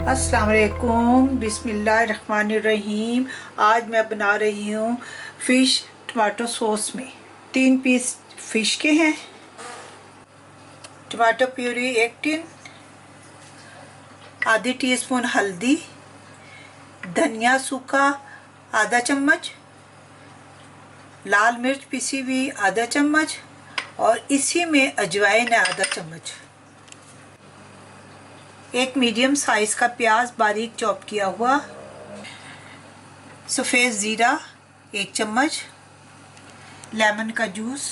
अस्सलाम वालेकुम, बिस्मिल्लाहिर्रहमानिर्रहीम। आज मैं बना रही हूँ फ़िश टमाटो सॉस में। 3 पीस फ़िश के हैं, टमाटो प्यूरी 1 टिन, आधी टीस्पून हल्दी, धनिया सूखा आधा चम्मच, लाल मिर्च पिसी हुई आधा चम्मच और इसी में अजवाइन है आधा चम्मच। एक मीडियम साइज का प्याज बारीक चॉप किया हुआ, सफ़ेद ज़ीरा 1 चम्मच, लेमन का जूस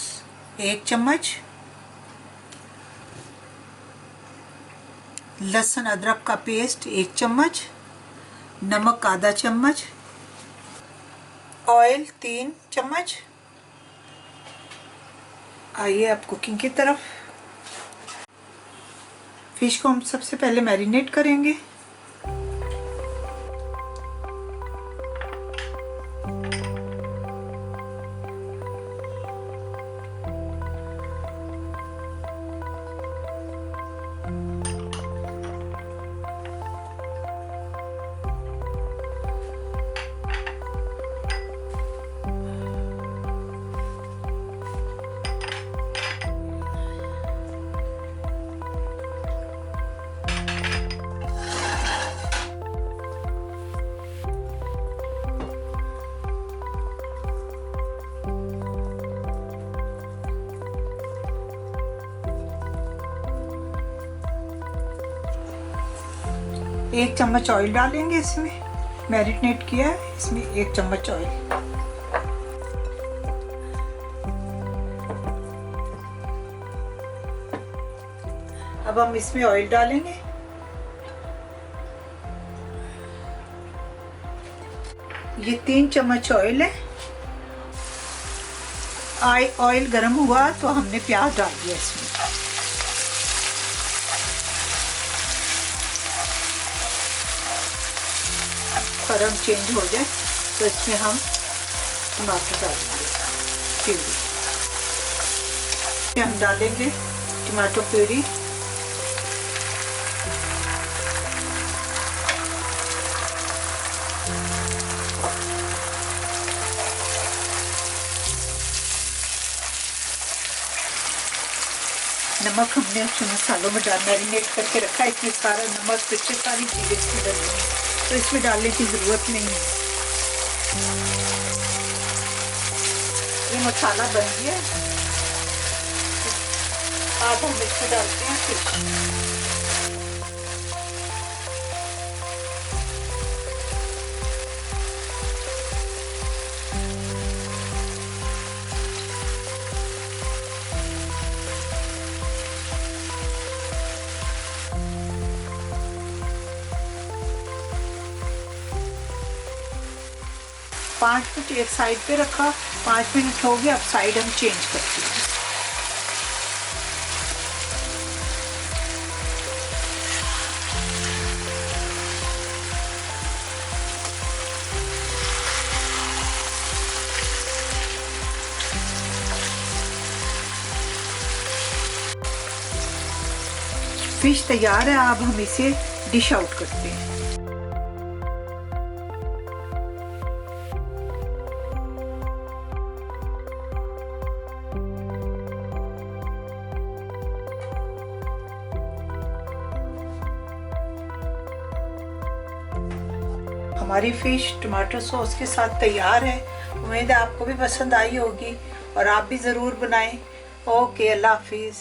1 चम्मच, लहसुन अदरक का पेस्ट 1 चम्मच, नमक आधा चम्मच, ऑयल 3 चम्मच। आइए अब कुकिंग की तरफ। फिश को हम सबसे पहले मैरिनेट करेंगे। एक चम्मच ऑयल डालेंगे इसमें, मैरिनेट किया है इसमें 1 चम्मच ऑयल। अब हम इसमें ऑयल डालेंगे। ये 3 चम्मच ऑयल है। ऑयल गर्म हुआ तो हमने प्याज डाल दिया इसमें। रंग चेंज हो जाए तो इसमें हम टमाटर डालेंगे प्यूरी। हम डालेंगे टमाटो प्यूरी, नमक हमने उसमें मसालों में मैरिनेट करके रखा है, इसमें सारा नमक मिर्ची सारी चीज़ें इसमें डालेंगे तो इसमें डालने की ज़रूरत नहीं है। ये मसाला बन गया। अब हम इसमें डालते हैं फिश। 5 मिनट एक साइड पे रखा, 5 मिनट हो गए। अब साइड हम चेंज करते हैं। फिश तैयार है। अब हम इसे डिश आउट करते हैं। हमारी फ़िश टमाटो सॉस के साथ तैयार है। उम्मीद है आपको भी पसंद आई होगी और आप भी ज़रूर बनाएं। ओके, अल्लाह हाफिज़।